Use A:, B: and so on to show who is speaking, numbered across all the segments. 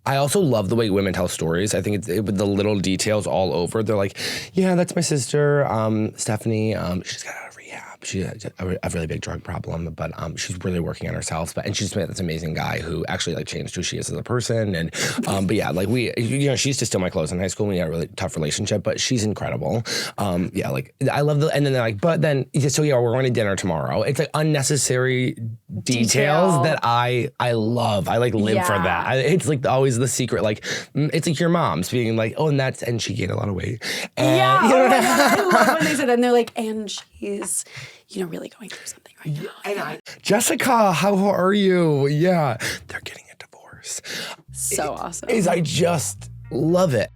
A: I also love the way women tell stories. I think with the little details all over. They're like, yeah, that's my sister, Stephanie. She's got out of rehab. She has a really big drug problem, but she's really working on herself. And she's met this amazing guy who actually like changed who she is as a person. And but yeah, like she used to steal my clothes in high school. We had a really tough relationship, but she's incredible. Yeah, like I love and then they're like, but then so yeah, we're going to dinner tomorrow. It's like unnecessary details that I love. I like live for that. It's like always the secret. Like it's like your mom's being like, oh, and she gained a lot of weight. And,
B: yeah, oh my God, I love when they say that. And they're like, and she's, really going through something right now.
A: Jessica, how are you? Yeah, they're getting a divorce.
B: So awesome.
A: I just love it.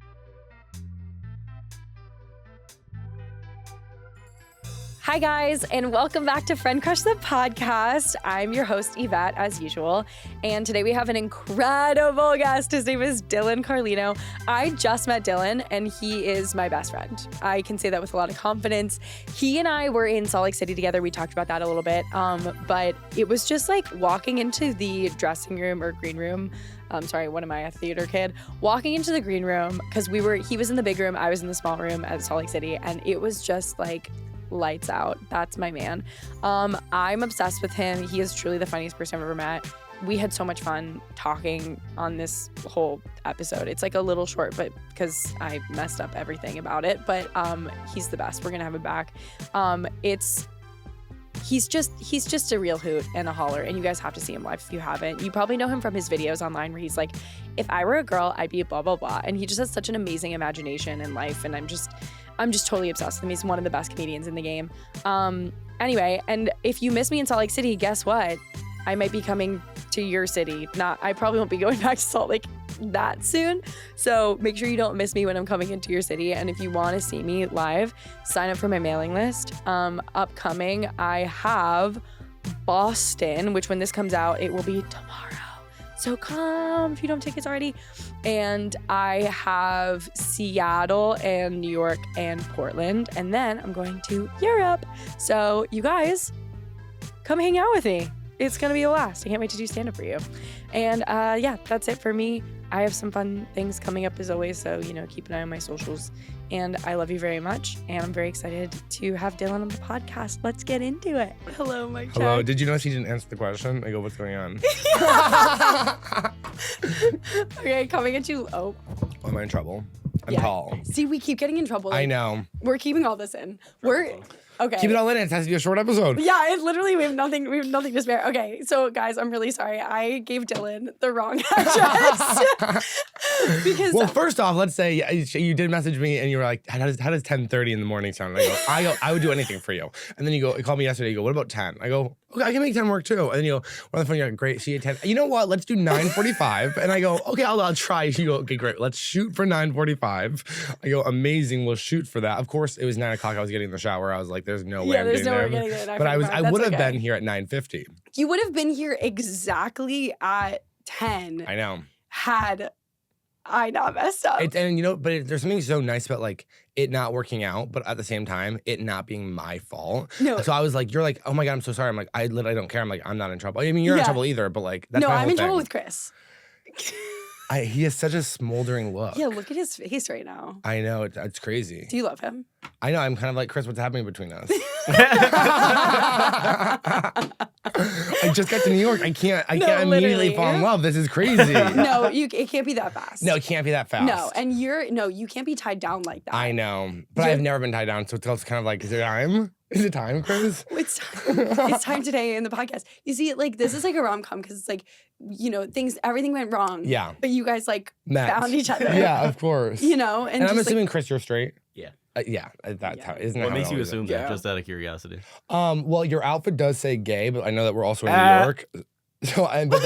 C: Hi guys, and welcome back to Friend Crush the podcast. I'm your host, Yvette, as usual. And today we have an incredible guest. His name is Dylan Carlino. I just met Dylan, and he is my best friend. I can say that with a lot of confidence. He and I were in Salt Lake City together. We talked about that a little bit. But it was just like walking into the dressing room or green room. What am I, a theater kid? Walking into the green room, because he was in the big room, I was in the small room at Salt Lake City, and it was just like lights out. That's my man. I'm obsessed with him. He is truly the funniest person I've ever met. We had so much fun talking on this whole episode. It's like a little short, but because I messed up everything about it, but he's the best. We're gonna have him back. He's just a real hoot and a holler, and you guys have to see him live if you haven't. You probably know him from his videos online where he's like, if I were a girl, I'd be blah, blah, blah. And he just has such an amazing imagination in life, and I'm just totally obsessed with him. He's one of the best comedians in the game. Anyway, and if you miss me in Salt Lake City, guess what? I might be coming to your city. I probably won't be going back to Salt Lake that soon. So make sure you don't miss me when I'm coming into your city. And if you want to see me live, sign up for my mailing list. Upcoming, I have Boston, which when this comes out, it will be tomorrow. So come if you don't have tickets already. And I have Seattle and New York and Portland. And then I'm going to Europe. So you guys, come hang out with me. It's going to be a blast. I can't wait to do stand-up for you. And yeah, that's it for me. I have some fun things coming up as always. So, keep an eye on my socials. And I love you very much. And I'm very excited to have Dylan on the podcast. Let's get into it. Hello, Mike.
A: Hello.
C: Check.
A: Did you notice he didn't answer the question? I go, what's going on?
B: Okay, coming at you. Oh.
A: Am I in trouble? I'm tall.
B: See, we keep getting in trouble.
A: I know.
B: We're keeping all this in. Okay.
A: Keep it all in. It has to be a short episode.
B: Yeah, we have nothing to spare. Okay, so guys, I'm really sorry. I gave Dylan the wrong address. Because
A: well, first off, let's say you did message me and you were like, how does 10:30 in the morning sound? And I would do anything for you. And then you called me yesterday, you go, what about 10? I go, okay, I can make 10 work too. And then you go, on the phone, you're like, great, see you at 10. You know what? Let's do 9:45. And I go, okay, I'll try. You go, okay, great. Let's shoot for 9:45. I go, amazing. We'll shoot for that. Of course, it was 9 o'clock. I was getting in the shower. I was like, there's no way I'm getting there.
B: Getting there.
A: But I would have been here at 9:50.
B: You would have been here exactly at 10.
A: I know.
B: Had I not messed up.
A: But there's something so nice about like it not working out, but at the same time, it not being my fault.
B: No.
A: So I was like, you're like, oh my God, I'm so sorry. I'm like, I literally don't care. I'm like, I'm not in trouble. I mean, you're in trouble either, but like, that's my whole
B: I'm in
A: thing.
B: trouble with Chris.
A: He has such a smoldering look.
B: Yeah, look at his face right now.
A: I know, it's crazy.
B: Do you love him?
A: I know, I'm kind of like, Chris, what's happening between us? I just got to New York. I can't immediately fall in love. This is crazy.
B: No, it can't be that fast.
A: No, it can't be that fast.
B: No, and you can't be tied down like that.
A: I know, but I've never been tied down, so it's kind of like, is it time? Is it time, Chris?
B: It's time today in the podcast. You see, like, this is like a rom-com because it's like, everything went wrong.
A: Yeah.
B: But you guys found each other.
A: Yeah, of course.
B: And
A: I'm assuming, Chris, you're straight.
D: Yeah.
A: That's how. Isn't
D: What
A: that
D: makes
A: how
D: you
A: it is?
D: assume that? Just out of curiosity.
A: Well, your outfit does say gay, but I know that we're also in New York. So, but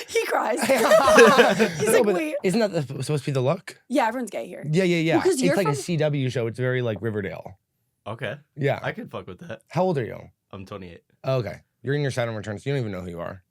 B: he cries. He's like, wait.
A: Isn't that supposed to be the look?
B: Yeah, everyone's gay here.
A: Yeah.
B: Well,
A: it's like a CW show. It's very like Riverdale.
D: Okay.
A: Yeah.
D: I could fuck with that.
A: How old are you?
D: I'm 28.
A: Oh, okay. You're in your Saturn returns. You don't even know who you are.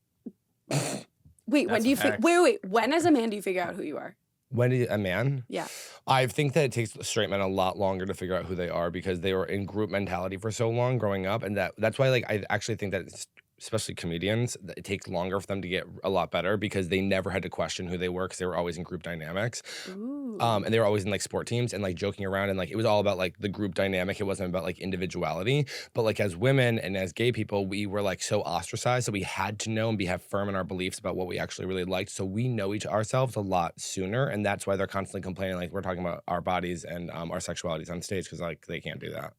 B: Wait, when do you wait, when as a man do you figure out who you are?
A: When did a man?
B: Yeah.
A: I think that it takes straight men a lot longer to figure out who they are because they were in group mentality for so long growing up. And that's why, like, I actually think that it's especially comedians, it takes longer for them to get a lot better because they never had to question who they were because they were always in group dynamics.
C: Ooh.
A: And they were always in like sport teams and like joking around and like it was all about like the group dynamic. It wasn't about like individuality. But like as women and as gay people, we were like so ostracized that we had to know and have firm in our beliefs about what we actually really liked. So we know ourselves a lot sooner, and that's why they're constantly complaining like we're talking about our bodies and our sexualities on stage because like they can't do that.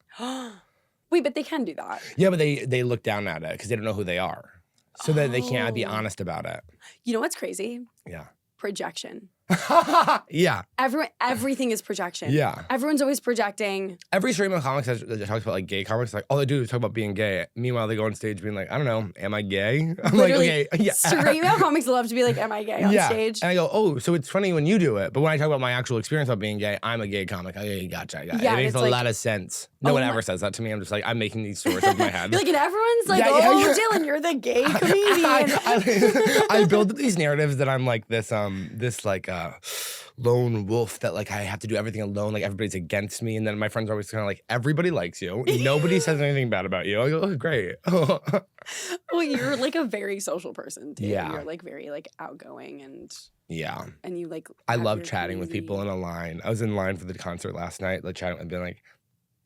B: Wait, but they can do that.
A: Yeah, but they look down at it because they don't know who they are, so that they can't be honest about it.
B: You know what's crazy?
A: Yeah.
B: Projection.
A: Yeah.
B: Everything is projection.
A: Yeah.
B: Everyone's always projecting.
A: Every straight male comic that talks about like gay comics, like all they do is talk about being gay. Meanwhile, they go on stage being like, I don't know, am I gay? I'm
B: Literally,
A: like, okay, yeah.
B: straight male comics love to be like, am I gay on stage?
A: And I go, oh, so it's funny when you do it, but when I talk about my actual experience about being gay, I'm a gay comic. Okay, gotcha.
B: Yeah,
A: it makes a
B: like,
A: lot of sense. No one ever says that to me. I'm just like, I'm making these stories up in my head.
B: You're like, and everyone's like, Dylan, you're the gay comedian.
A: I build up these narratives that I'm like this lone wolf that like I have to do everything alone, like everybody's against me, and then my friends are always kind of like, everybody likes you, nobody says anything bad about you. I go, oh, great.
B: Well, you're like a very social person too.
A: Yeah.
B: You're like very like outgoing and you like.
A: I
B: have
A: love
B: your
A: chatting with
B: community.
A: people in a line. I was in line for the concert last night, like chatting and being like,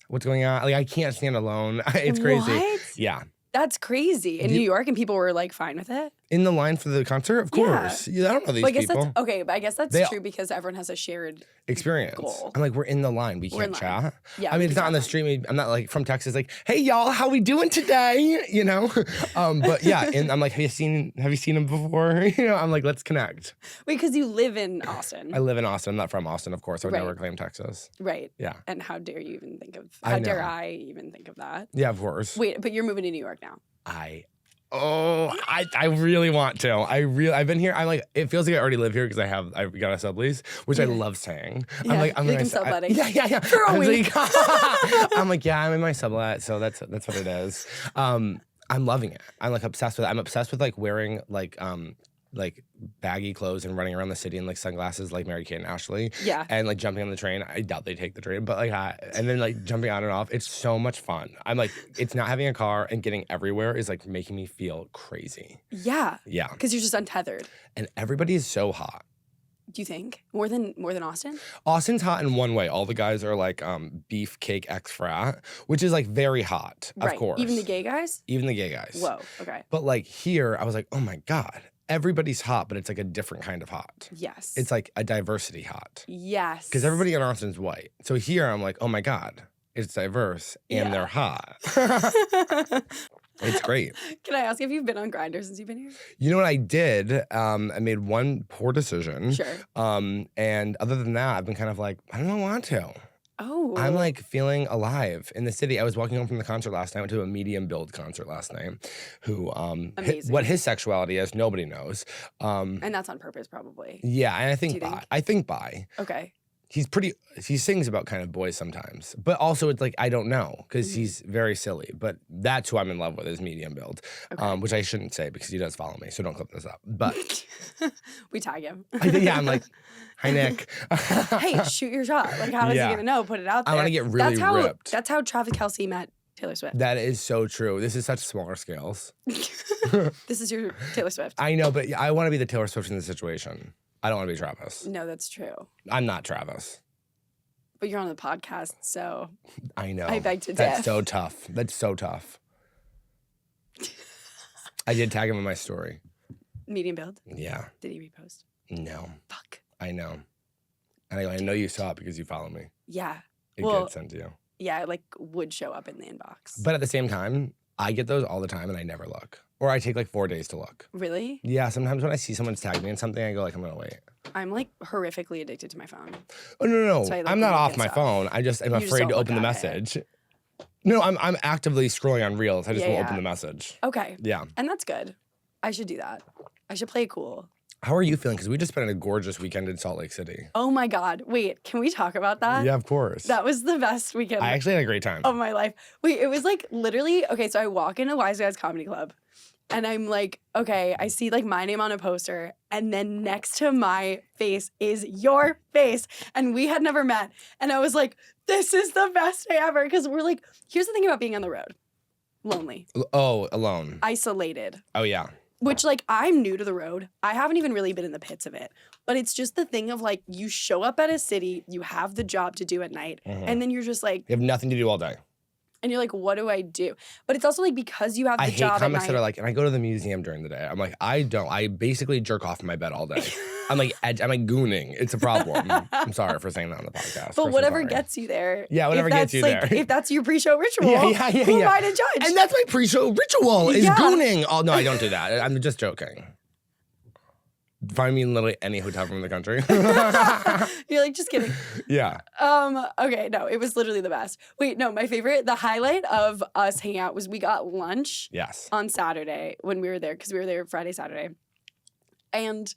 A: what's going on? Like I can't stand alone. It's crazy.
B: What?
A: Yeah.
B: That's crazy. In New York, and people were like fine with it.
A: In the line for the concert, of course. Yeah, I don't know these
B: Well, I guess
A: people.
B: that's okay, but I guess that's true because everyone has a shared
A: experience.
B: Goal.
A: I'm like, we're in the line. We can't
B: in line.
A: chat.
B: Yeah,
A: I mean, it's not on the street. I'm not like from Texas. Like, hey y'all, how we doing today? You know. But yeah, and I'm like, have you seen him before? You know, I'm like, let's connect.
B: Wait, because you live in Austin.
A: I live in Austin. I'm not from Austin, of course. I would
B: Right.
A: never claim Texas.
B: Right.
A: Yeah.
B: And how dare you even think of?
A: I
B: How
A: know.
B: dare I even think of that?
A: Yeah, of course.
B: Wait, but you're moving to New York now.
A: I really want to. I've been here. I'm like, it feels like I already live here because I've got a sublease, which I love saying.
B: Yeah,
A: I'm like, I'm
B: you're
A: gonna
B: subletting.
A: Yeah.
B: For a
A: week. I'm like, yeah, I'm in my sublet, so that's what it is. I'm loving it. I'm like obsessed with it. I'm obsessed with like wearing like baggy clothes and running around the city in like sunglasses like Mary Kate and Ashley.
B: Yeah.
A: And like jumping on the train. I doubt they take the train, but like and then like jumping on and off. It's so much fun. I'm like, it's not having a car and getting everywhere is like making me feel crazy.
B: Yeah.
A: Yeah.
B: Because you're just untethered.
A: And everybody is so hot.
B: Do you think more than Austin?
A: Austin's hot in one way. All the guys are like beefcake ex frat, which is like very hot,
B: Right.
A: of course.
B: Even the gay guys?
A: Even the gay guys.
B: Whoa. Okay.
A: But like here, I was like, oh my God. Everybody's hot, but it's like a different kind of hot.
B: Yes.
A: It's like a diversity hot.
B: Yes.
A: Because everybody in Austin's white. So here I'm like, oh my God, it's diverse and they're hot. It's great.
B: Can I ask if you've been on Grindr since you've been here?
A: You know what I did? I made one poor decision.
B: Sure.
A: And other than that, I've been kind of like, I don't want to.
B: Oh.
A: I'm like feeling alive in the city. I was walking home from the concert last night. I went to a medium build concert last night. Who
B: Amazing.
A: what his sexuality is, nobody knows.
B: And that's on purpose, probably.
A: Yeah, and I
B: Do you
A: think
B: think?
A: I think bi.
B: Okay.
A: He sings about kind of boys sometimes, but also it's like I don't know because
B: Mm-hmm.
A: he's very silly. But that's who I'm in love with is medium build,
B: Okay.
A: which I shouldn't say because he does follow me, so don't clip this up. But
B: We tag him.
A: I'm like, hi Nick.
B: Hey, shoot your shot. Like, how does
A: Yeah.
B: he even know? Put it out there.
A: I want to get really ripped.
B: That's how Travis Kelce met Taylor Swift.
A: That is so true. This is such smaller scales.
B: This is your Taylor Swift.
A: I know, but I want to be the Taylor Swift in this situation. I don't want to be Travis.
B: No, that's true.
A: I'm not Travis.
B: But you're on the podcast, so
A: I know.
B: I beg to
A: That's
B: differ.
A: so tough. That's so tough. I did tag him in my story.
B: medium build.
A: Yeah.
B: Did he repost?
A: No.
B: Fuck.
A: I know. And I know you saw it because you follow me.
B: Yeah.
A: It
B: Well-
A: gets sent to you.
B: Yeah, it like would show up in the inbox.
A: But at the same time, I get those all the time and I never look. Or I take like 4 days to look.
B: Really?
A: Yeah, sometimes when I see someone's tagged me in something, I go like, I'm gonna wait.
B: I'm like horrifically addicted to my phone.
A: Oh no.
B: So I, like,
A: I'm not
B: look
A: off
B: at
A: my
B: stuff.
A: phone. I just am
B: You just
A: afraid
B: don't
A: to
B: look
A: open the
B: at it.
A: message. No, I'm actively scrolling on Reels. I just
B: Yeah,
A: won't
B: yeah.
A: open the message.
B: Okay.
A: Yeah.
B: And that's good. I should do that. I should play it cool.
A: How are you feeling? Because we just spent a gorgeous weekend in Salt Lake City.
B: Oh my God. Wait, can we talk about that?
A: Yeah, of course.
B: That was the best weekend
A: I actually had a great time.
B: of my life. Wait, it was like literally, okay, so I walk into Wise Guys Comedy Club and I'm like, okay, I see like my name on a poster and then next to my face is your face. And we had never met. And I was like, this is the best day ever. Because we're like, here's the thing about being on the road. lonely,
A: Oh, alone.
B: isolated.
A: Oh, yeah.
B: Which, like, I'm new to the road. I haven't even really been in the pits of it. But it's just the thing of, like, you show up at a city, you have the job to do at night, and then you're just like,
A: You have nothing to do all day.
B: and you're like, what do I do? But it's also, like, because you have the
A: I hate
B: job at
A: comics
B: night.
A: that are like, and I go to the museum during the day. I'm like, I don't. I basically jerk off in my bed all day. I'm like gooning. It's a problem. I'm sorry for saying that on the podcast.
B: but
A: Chris,
B: whatever
A: I'm sorry.
B: gets you there.
A: Yeah, whatever
B: if
A: gets
B: that's,
A: you
B: like,
A: there.
B: If that's your pre-show ritual,
A: Yeah.
B: who am I to judge?
A: And that's my pre-show ritual is
B: Yeah.
A: gooning. Oh, no, I don't do that. I'm just joking. Find me in literally any hotel room in the country.
B: You're like, just kidding.
A: Yeah.
B: Okay, no, it was literally the best. Wait, no, the highlight of us hanging out was we got lunch
A: Yes.
B: on Saturday when we were there, because we were there Friday, Saturday. And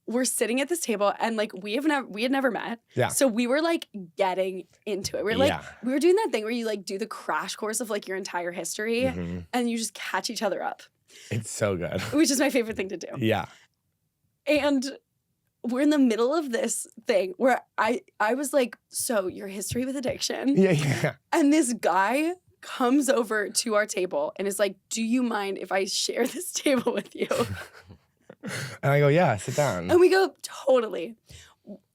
B: we're sitting at this table and like we had never met.
A: Yeah.
B: So we were like getting into it. We were like,
A: Yeah.
B: we were doing that thing where you like do the crash course of like your entire history
A: Mhm.
B: and you just catch each other up,
A: It's so good.
B: which is my favorite thing to do.
A: Yeah.
B: And we're in the middle of this thing where I was like, so your history with addiction.
A: Yeah.
B: And this guy comes over to our table and is like, do you mind if I share this table with you?
A: And I go, yeah, sit down.
B: And we go, totally.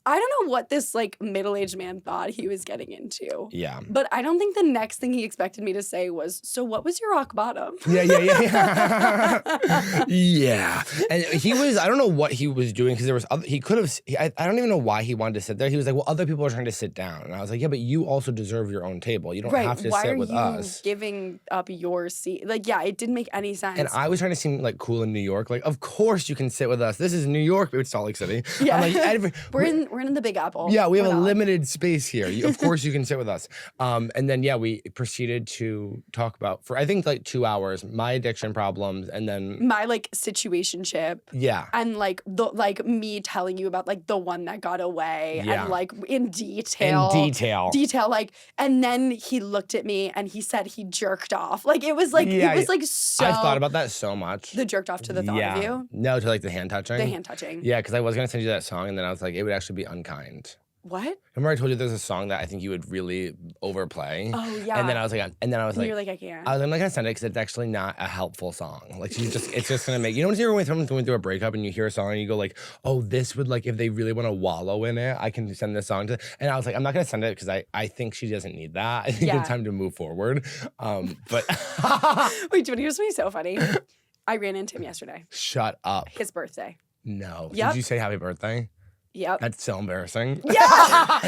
B: I don't know what this like middle-aged man thought he was getting into.
A: Yeah.
B: But I don't think the next thing he expected me to say was, so what was your rock bottom?
A: Yeah. Yeah. And he was, I don't know what he was doing because there was other, he could have, I don't even know why he wanted to sit there. He was like, well, other people are trying to sit down. And I was like, yeah, but you also deserve your own table. You don't
B: Right.
A: have to
B: Why
A: sit
B: are
A: with
B: you
A: us.
B: giving up your seat? Like, yeah, it didn't make any sense.
A: And I was trying to seem like cool in New York. Like, of course you can sit with us. This is New York. It's Salt Lake City.
B: Yeah.
A: I'm like,
B: we're in the Big Apple.
A: Yeah, we have
B: We're
A: a
B: not.
A: limited space here. Of course, you can sit with us. And then, yeah, we proceeded to talk about, for I think like 2 hours, my addiction problems. And then,
B: My like situationship.
A: yeah.
B: And like me telling you about like the one that got away
A: Yeah.
B: and like in detail. Detail, like, and then he looked at me and he said he jerked off. Like it was like
A: Yeah,
B: it was like so.
A: I've thought about that so much.
B: the jerked off to the thought
A: yeah.
B: of you.
A: No, to like the hand touching.
B: The hand touching.
A: Yeah, because I was going to send you that song and then I was like, it would actually be unkind.
B: What?
A: Remember I told you there's a song that I think you would really overplay?
B: Oh yeah.
A: And then I was like,
B: And you're like, I can't.
A: I'm not gonna send it because it's actually not a helpful song. Like it's just gonna make, you know when you're when someone's going through a breakup and you hear a song and you go like, oh, this would like, if they really want to wallow in it, I can send this song to, and I was like, I'm not gonna send it because I think she doesn't need that. I think
B: Yeah.
A: it's time to move forward. But
B: Wait, do you want to hear something so funny? I ran into him yesterday.
A: shut up.
B: His birthday.
A: No.
B: Yep.
A: Did you say happy birthday?
B: Yep.
A: That's so embarrassing.
B: Yeah.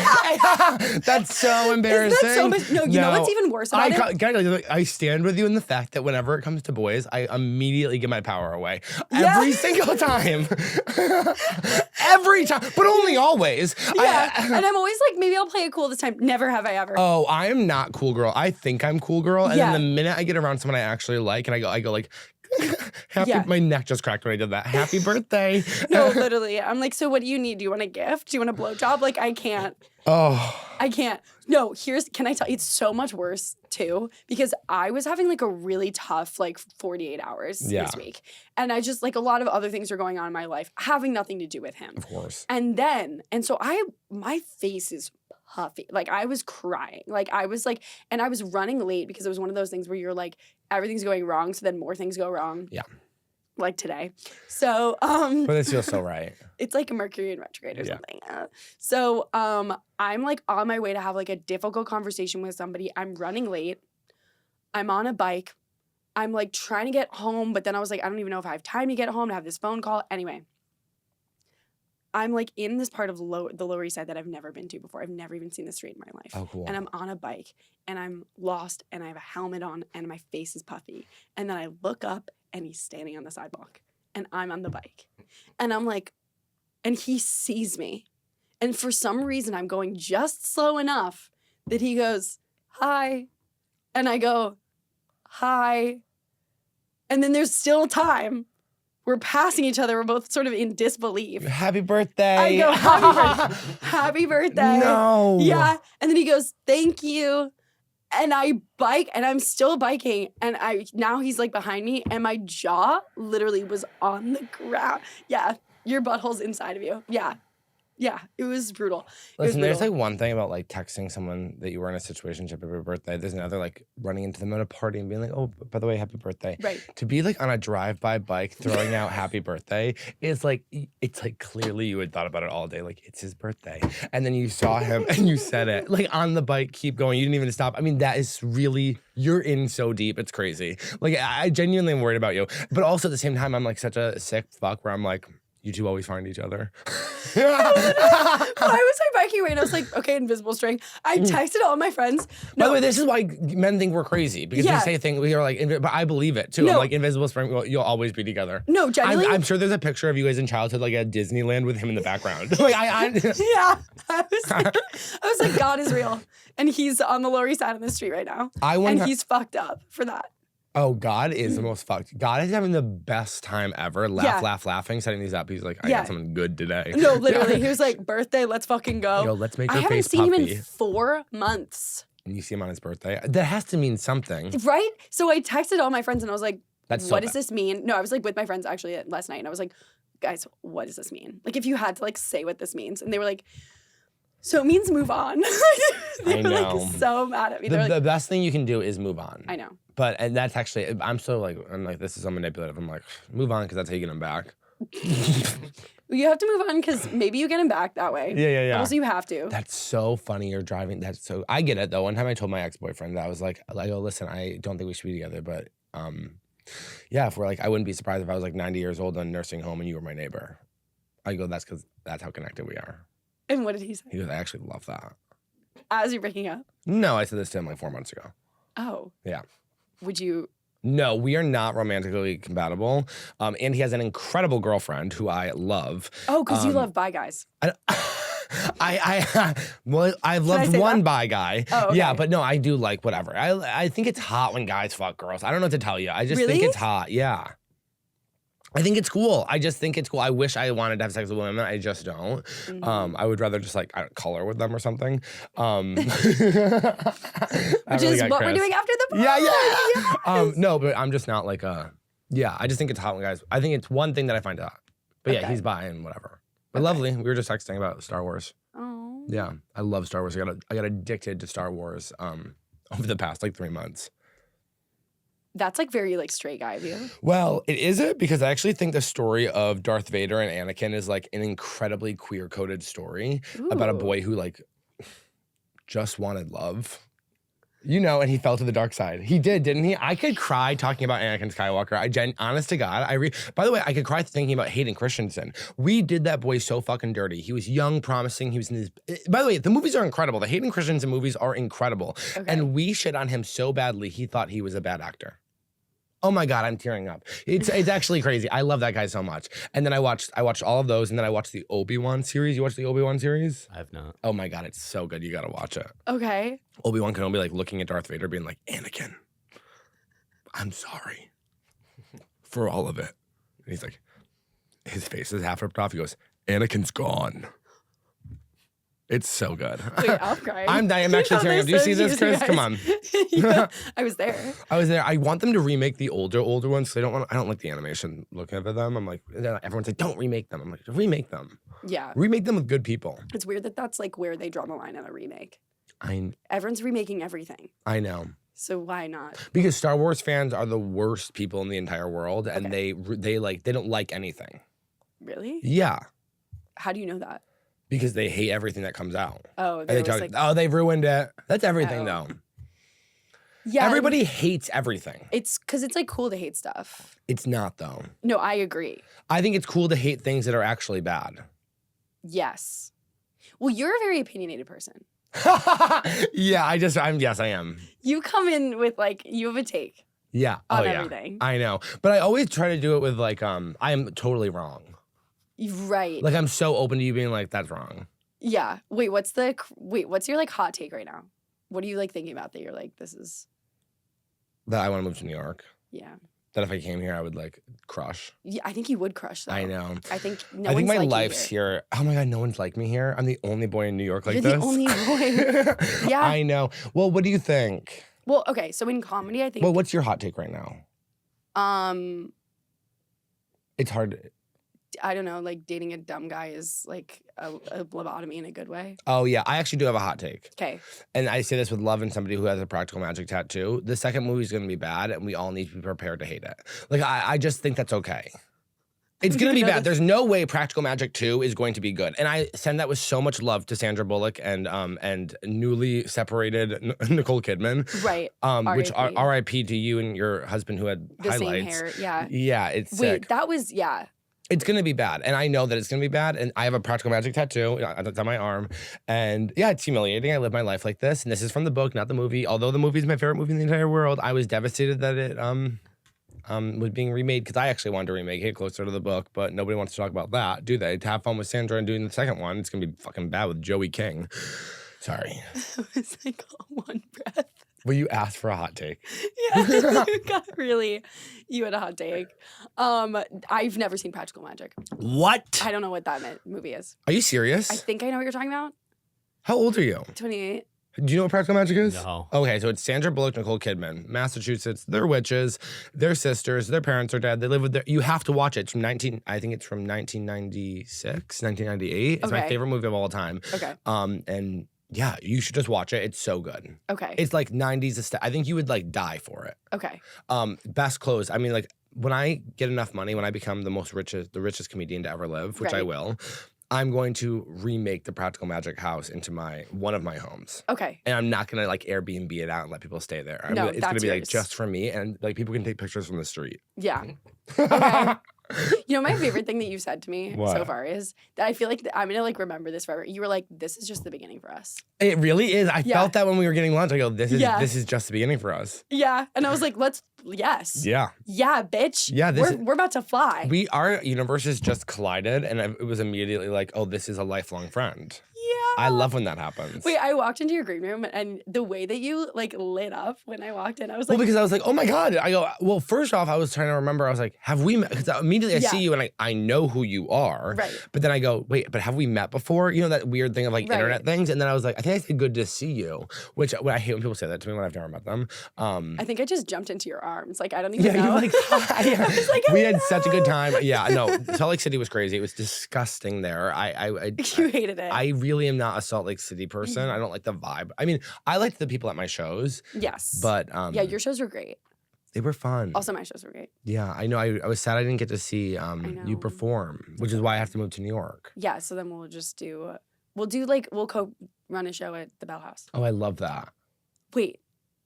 A: That's so embarrassing.
B: Isn't that so much? No, you know what's even worse about it?
A: I stand with you in the fact that whenever it comes to boys, I immediately give my power away.
B: Yeah.
A: Every single time. Every time. But only always.
B: Yeah. And I'm always like, maybe I'll play it cool this time. Never have I ever.
A: Oh, I am not cool girl. I think I'm cool girl. And
B: Yeah.
A: then the minute I get around someone I actually like and I go like,
B: Yeah.
A: my neck just cracked when I did that. Happy birthday.
B: No, literally. I'm like, so what do you need? Do you want a gift? Do you want a blowjob? Like, I can't.
A: Oh.
B: I can't. No, can I tell you, it's so much worse too, because I was having like a really tough like 48 hours
A: Yeah.
B: this week. And I just like a lot of other things are going on in my life, having nothing to do with him.
A: Of course.
B: And so my face is puffy. Like I was crying. Like I was like, and I was running late because it was one of those things where you're like, everything's going wrong. So then more things go wrong.
A: Yeah.
B: Like today. So,
A: But this feels so right.
B: it's like a Mercury in retrograde or
A: Yeah.
B: something. So I'm like on my way to have like a difficult conversation with somebody. I'm running late. I'm on a bike. I'm like trying to get home, but then I was like, I don't even know if I have time to get home to have this phone call. Anyway, I'm like in this part of the Lower East Side that I've never been to before. I've never even seen the street in my life.
A: Oh, cool.
B: And I'm on a bike and I'm lost and I have a helmet on and my face is puffy. And then I look up and he's standing on the sidewalk and I'm on the bike. And I'm like, and he sees me. And for some reason, I'm going just slow enough that he goes, hi. And I go, hi. And then there's still time. We're passing each other. We're both sort of in disbelief.
A: Happy birthday.
B: I go, happy birthday. Happy birthday.
A: No.
B: Yeah. And then he goes, thank you. And I bike and I'm still biking. And now he's like behind me and my jaw literally was on the ground. Yeah. Your butthole's inside of you. Yeah. Yeah, it was brutal.
A: Listen, there's
B: brutal.
A: like one thing about like texting someone that you were in a situationship of your birthday. There's another like running into them at a party and being like, oh, by the way, happy birthday.
B: Right.
A: To be like on a drive-by bike throwing out happy birthday is like, it's like clearly you had thought about it all day. Like, it's his birthday. And then you saw him and you said it. Like on the bike, keep going. You didn't even stop. I mean, that is really, you're in so deep. It's crazy. Like, I genuinely am worried about you. But also at the same time, I'm like such a sick fuck where I'm like, you two always find each other.
B: I was like biking away and I was like, okay, invisible string. I texted all my friends.
A: By the way, this is why men think we're crazy because
B: Yeah.
A: they say things we are like, but I believe it too.
B: No.
A: I'm like, invisible spring, well, you'll always be together.
B: No, genuinely.
A: I'm sure there's a picture of you guys in childhood, like at Disneyland with him in the background. Like,
B: Yeah. I was like, God is real. And he's on the Lower East Side on the street right now. And he's fucked up for that.
A: Oh, God is the most fucked. God is having the best time ever. Laughing, setting these up. He's like, I got something good today.
B: No, literally. He was like, birthday, let's fucking go.
A: Yo, let's make
B: I
A: your
B: haven't
A: face
B: seen him
A: puffy.
B: in 4 months.
A: And you see him on his birthday. That has to mean something.
B: Right? So I texted all my friends and I was like,
A: That's
B: what
A: so
B: does this mean? No, I was like with my friends actually last night and I was like, guys, what does this mean? Like if you had to like say what this means. And they were like, so it means move on. They
A: I
B: were
A: know.
B: like so mad at me. They're
A: The
B: like,
A: best thing you can do is move on.
B: I know.
A: But and that's actually, I'm like, this is so manipulative. I'm like, move on because that's how you get him back.
B: You have to move on because maybe you get him back that way.
A: Yeah.
B: Also, you have to.
A: That's so funny. You're driving. I get it though. One time I told my ex-boyfriend that I was like, oh, listen, I don't think we should be together, but yeah, if we're like, I wouldn't be surprised if I was like 90 years old in a nursing home and you were my neighbor. I go, that's because that's how connected we are.
B: And what did he say?
A: He goes, I actually love that.
B: As you're breaking up?
A: No, I said this to him like 4 months ago.
B: Oh.
A: Yeah.
B: Would you?
A: No, we are not romantically compatible. And he has an incredible girlfriend who I love.
B: Oh, because you love bi guys.
A: Well, I've loved
B: say
A: one
B: that?
A: bi guy.
B: Oh, okay.
A: Yeah, but no, I do like whatever. I think it's hot when guys fuck girls. I don't know what to tell you. I just think
B: Really?
A: it's hot. Yeah. I think it's cool. I just think it's cool. I wish I wanted to have sex with women. I just don't.
B: Mm-hmm.
A: I would rather just like color with them or something.
B: Which is what we're doing after the pod.
A: Yeah.
B: Yes.
A: No, but I'm just not like yeah, I just think it's hot when guys. I think it's one thing that I find hot. But yeah,
B: Okay.
A: he's bi and whatever. But lovely. We were just texting about Star Wars.
B: Oh.
A: Yeah, I love Star Wars. I got addicted to Star Wars over the past like 3 months.
B: That's like very like straight guy of you.
A: Well, it isn't because I actually think the story of Darth Vader and Anakin is like an incredibly queer-coded story about a
B: Ooh.
A: boy who like just wanted love. You know, and he fell to the dark side. He did, didn't he? I could cry talking about Anakin Skywalker. Honest to God, by the way, I could cry thinking about Hayden Christensen. We did that boy so fucking dirty. He was young, promising. He was in his. By the way, the movies are incredible. The Hayden Christensen movies are incredible,
B: Okay.
A: and we shit on him so badly. He thought he was a bad actor. Oh my God, I'm tearing up. It's actually crazy. I love that guy so much. And then I watched all of those, and then I watched the Obi-Wan series. You watched the Obi-Wan series?
D: I have not.
A: Oh my God, it's so good. You gotta watch it.
B: Okay.
A: Obi-Wan Kenobi like looking at Darth Vader being like, Anakin, I'm sorry for all of it. And he's like, his face is half ripped off. He goes, Anakin's gone. It's so good.
B: Wait, I'm crying.
A: I'm actually tearing up. Do you see this, Chris? Come on.
B: Yeah, I was there.
A: I was there. I want them to remake the older ones because I don't like the animation looking at them. I'm like, everyone's like, don't remake them. I'm like, remake them.
B: Yeah.
A: Remake them with good people.
B: It's weird that that's like where they draw the line on a remake.
A: I
B: Everyone's remaking everything.
A: know.
B: So why not?
A: Because Star Wars fans are the worst people in the entire world, and
B: Okay.
A: they don't like anything.
B: Really?
A: Yeah,
B: How do you know that?
A: because they hate everything that comes out.
B: Oh,
A: And
B: there
A: they
B: was
A: talk,
B: like,
A: oh, they've ruined it. That's everything,
B: Oh.
A: though.
B: yeah.
A: Everybody hates everything.
B: It's because it's like cool to hate stuff.
A: It's not, though.
B: No, I agree.
A: I think it's cool to hate things that are actually bad.
B: Yes. Well, you're a very opinionated person.
A: Yeah, yes, I am.
B: You come in with like you have a take
A: Yeah.
B: on
A: Oh, yeah.
B: everything.
A: I know. But I always try to do it with like, I am totally wrong.
B: Right.
A: Like, I'm so open to you being like, that's wrong.
B: Yeah. Wait, what's your like hot take right now? What are you like thinking about that you're like, this is
A: That I want to move to New York.
B: yeah.
A: That if I came here, I would like crush.
B: Yeah, I think you would crush though.
A: I know.
B: I think no
A: I think
B: one's
A: my
B: like you
A: life's here. Oh my God, no one's like me here. I'm the only boy in New York like
B: You're
A: this.
B: the only boy. Yeah.
A: I know. Well, what do you think?
B: Well, okay, so in comedy I think
A: Well, what's your hot take right now?
B: um
A: It's hard.
B: I don't know, like dating a dumb guy is like a lobotomy in a good way.
A: Oh yeah, I actually do have a hot take.
B: Okay.
A: And I say this with love and somebody who has a practical magic tattoo. The second movie is going to be bad, and we all need to be prepared to hate it. Like, I just think that's okay. It's going to be bad. There's no way Practical Magic 2 is going to be good. And I send that with so much love to Sandra Bullock and newly separated Nicole Kidman.
B: Right.
A: Which
B: R.I.P.
A: R.I.P. to you and your husband who had
B: The
A: highlights.
B: same hair, yeah.
A: Yeah, it's
B: Wait,
A: sick.
B: that was, yeah.
A: It's going to be bad. And I know that it's going to be bad. And I have a Practical Magic tattoo. It's on my arm. And yeah, it's humiliating. I live my life like this. And this is from the book, not the movie. Although the movie is my favorite movie in the entire world, I was devastated that it was being remade because I actually wanted to remake it closer to the book, but nobody wants to talk about that, do they? To have fun with Sandra and doing the second one, it's going to be fucking bad with Joey King. Sorry.
B: It was like one breath.
A: Well, you asked for a hot take.
B: Yeah, you had a hot take. I've never seen Practical Magic.
A: What?
B: I don't know what that movie is.
A: Are you serious?
B: I think I know what you're talking about.
A: How old are you?
B: 28.
A: Do you know what Practical Magic is?
D: No.
A: Okay, so it's Sandra Bullock, Nicole Kidman, Massachusetts. They're witches. They're sisters. Their parents are dead. They live with their. You have to watch it. It's from I think it's from 1996, 1998. It's my
B: Okay.
A: favorite movie of all time.
B: Okay.
A: And yeah, you should just watch it. It's so good.
B: Okay.
A: It's like 90s. I think you would like die for it.
B: Okay.
A: Best clothes. I mean, like when I get enough money, when I become the richest comedian to ever live, which I
B: Right.
A: will, I'm going to remake the Practical Magic house into one of my homes.
B: Okay.
A: And I'm not gonna like Airbnb it out and let people stay there.
B: No,
A: It's gonna
B: that's
A: be like
B: yours.
A: just for me, and like people can take pictures from the street.
B: Yeah. Okay. You know, my favorite thing that you've said to me so
A: What?
B: far is that I feel like I'm gonna like remember this forever. You were like, "This is just the beginning for us."
A: It really is. I
B: Yeah.
A: felt that when we were getting lunch. I go, this
B: Yeah.
A: is just the beginning for us.
B: Yeah, and I was like, yes,
A: Yeah.
B: yeah, bitch,
A: Yeah,
B: we're about to fly."
A: Our universes just collided, and it was immediately like, oh, this is a lifelong friend.
B: Yeah.
A: I love when that happens.
B: Wait, I walked into your green room and the way that you like lit up when I walked in, I was
A: Well,
B: like,
A: because I was like, oh my God. I go, well, first off, I was trying to remember. I was like, have we met? Because immediately I
B: Yeah.
A: see you and I know who you are.
B: Right.
A: But then I go, wait, but have we met before? You know, that weird thing of like
B: Right.
A: internet things. And then I was like, I think I said good to see you, which I hate when people say that to me when I've never met them.
B: I think I just jumped into your arms. Like, I don't even
A: Yeah,
B: know.
A: you're like, hi.
B: I was like,
A: We had such a good time. Yeah, no, Salt Lake City was crazy. It was disgusting there.
B: You hated it.
A: I really am not a Salt Lake City person. I don't like the vibe. I mean, I liked the people at my shows,
B: Yes.
A: but
B: yeah, your shows were great.
A: they were fun.
B: Also, my shows were great.
A: Yeah, I know. I was sad I didn't get to see you
B: know.
A: perform, which is why I have to move to New York.
B: Yeah, so then we'll co-run a show at the Bell House.
A: Oh, I love that.
B: Wait.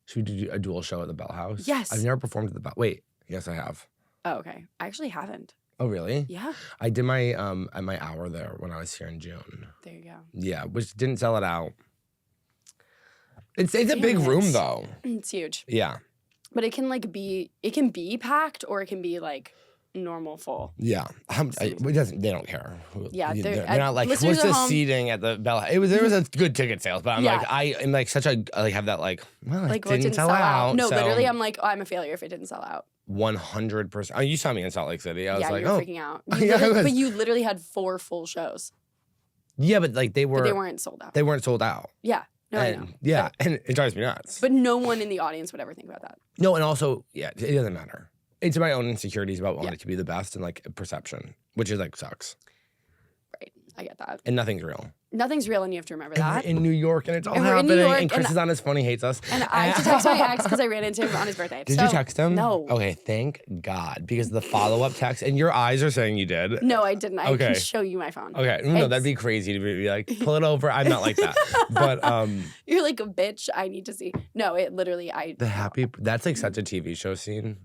A: Should we do a dual show at the Bell House?
B: Yes.
A: I've never performed at the Bell. Wait, yes, I have.
B: Oh, okay. I actually haven't.
A: Oh, really?
B: Yeah.
A: I did my at my hour there when I was here in June.
B: There you go.
A: Yeah, which didn't sell it out. It's a
B: Damn
A: big
B: it.
A: room though.
B: It's huge.
A: Yeah.
B: But it can be packed or it can be like normal full.
A: Yeah, they don't care.
B: Yeah,
A: they're not like
B: listeners
A: what's
B: at
A: the
B: home-
A: seating at the Bell. There was a good ticket sales, but I'm
B: Yeah.
A: like I am like such a have that like well
B: Like,
A: it
B: well,
A: didn't sell out.
B: No,
A: so
B: literally, I'm like, oh, I'm a failure if it didn't sell out.
A: 100%. Oh, you saw me in Salt Lake City. I was
B: Yeah,
A: like,
B: you were
A: oh,
B: freaking out.
A: Yeah, I was.
B: But you literally had 4 full shows.
A: yeah, but like they
B: But they
A: were
B: weren't sold out.
A: they weren't sold out.
B: Yeah. No, I
A: And,
B: know.
A: yeah, and it drives me nuts.
B: But no one in the audience would ever think about that.
A: No, and also, yeah, it doesn't matter. It's my own insecurities about wanting
B: Yeah.
A: to be the best and like perception, which is like sucks.
B: Right. I get that.
A: And nothing's real.
B: Nothing's real and you have to remember
A: And we're
B: that.
A: in New York and it's all
B: And we're in New
A: happening.
B: York,
A: And Chris
B: and-
A: is on his phone. He hates us.
B: And I had to text my ex because I ran into him on his birthday.
A: Did
B: So-
A: you text him?
B: No.
A: Okay, thank God. Because the follow-up text, and your eyes are saying you did.
B: No, I didn't. I
A: Okay.
B: can show you my phone.
A: Okay, no, that'd be crazy to be like, pull it over. I'm not like that. But
B: You're like a bitch. I need to see. No, it literally.
A: that's like such a TV show scene.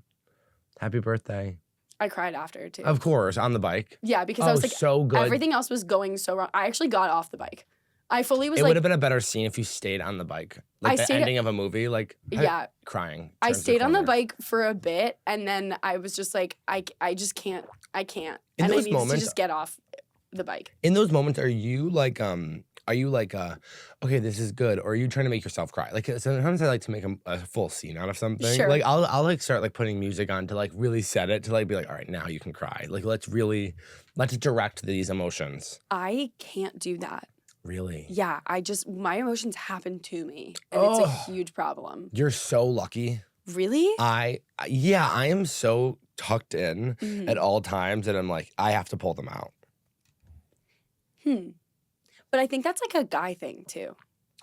A: Happy birthday.
B: I cried after too.
A: Of course, on the bike.
B: Yeah, because I was like,
A: so good.
B: everything else was going so wrong. I actually got off the bike. I fully was
A: It would
B: like,
A: have been a better scene if you stayed on the bike. Like
B: I
A: the
B: stayed-
A: ending of a movie, like
B: yeah.
A: crying.
B: I
A: turns the
B: stayed on the
A: corner.
B: bike for a bit, and then I was just like, I just can't. I can't.
A: In
B: and I
A: those
B: needed to
A: moments-
B: just get off the bike.
A: In those moments, are you like, okay, this is good, or are you trying to make yourself cry? Like sometimes I like to make a full scene out of something.
B: Sure.
A: Like I'll like start like putting music on to like really set it to like be like, all right, now you can cry. Like let's direct these emotions.
B: I can't do that.
A: Really?
B: Yeah, my emotions happen to me, and it's a huge problem.
A: You're so lucky.
B: Really?
A: I am so tucked in
B: Mhm.
A: at all times, and I'm like, I have to pull them out.
B: But I think that's like a guy thing too.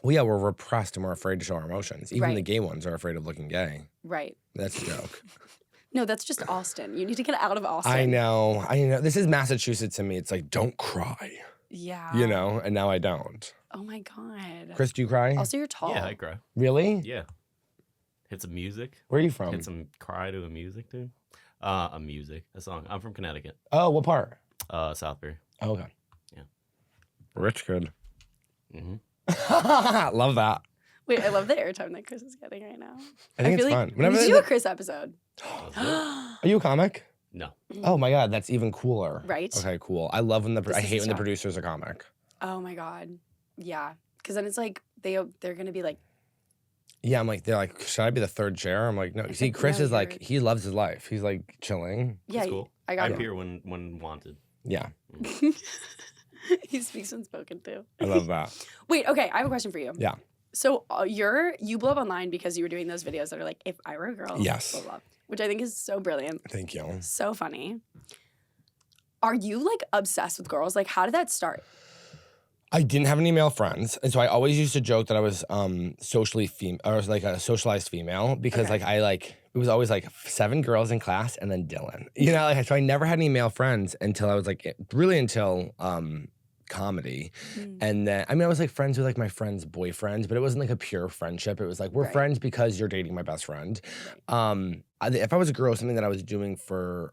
A: Well, yeah, we're repressed and we're afraid to show our emotions. Even the
B: Right.
A: gay ones are afraid of looking gay.
B: Right.
A: That's a joke.
B: No, that's just Austin. You need to get out of Austin.
A: I know. This is Massachusetts to me. It's like, don't cry,
B: Yeah.
A: you know? And now I don't.
B: Oh my God.
A: Chris, do you cry?
B: Also, you're tall.
D: Yeah, I cry.
A: Really?
D: Yeah. Hit some music.
A: Where are you from?
D: Hit some cry to a music, dude. A song. I'm from Connecticut.
A: Oh, what part?
D: Southbury.
A: Oh, okay.
D: Yeah.
A: Rich kid.
D: Mm-hmm.
A: Love that.
B: Wait, I love the airtime that Chris is getting right now.
A: I think
B: feel
A: it's
B: like
A: fun.
B: we
A: Whenever
B: need to
A: they-
B: do a Chris episode.
A: Are you a comic?
D: No.
A: Oh my God, that's even cooler.
B: Right?
A: Okay, cool. I love when
B: This
A: I
B: is
A: hate when the
B: tough.
A: producer's a comic.
B: Oh my God. Yeah. Because then it's like they're gonna be like,
A: Yeah, I'm like, they're like, should I be the third chair? I'm like, no.
B: It's
A: See,
B: like,
A: Chris
B: no,
A: is like,
B: you're-
A: he loves his life. He's like chilling.
B: yeah,
D: That's cool.
B: I
D: I
B: got
D: appear when wanted.
A: Yeah,
B: He speaks when spoken to.
A: I love that.
B: Wait, okay, I have a question for you.
A: Yeah.
B: So you blew up online because you were doing those videos that are like, if I were a girl,
A: Yes.
B: blah, blah, which I think is so brilliant,
A: Thank you.
B: so funny. Are you like obsessed with girls? Like, how did that start?
A: I didn't have any male friends, and so I always used to joke that I was socially female, or like a socialized female, because
B: Okay.
A: it was always like 7 girls in class and then Dylan. You know, so I never had any male friends until I was like really until comedy. And then I was like friends with like my friends' boyfriends, but it wasn't like a pure friendship. It was like we're
B: Right.
A: friends because you're dating my best friend. If I was a girl, something that I was doing for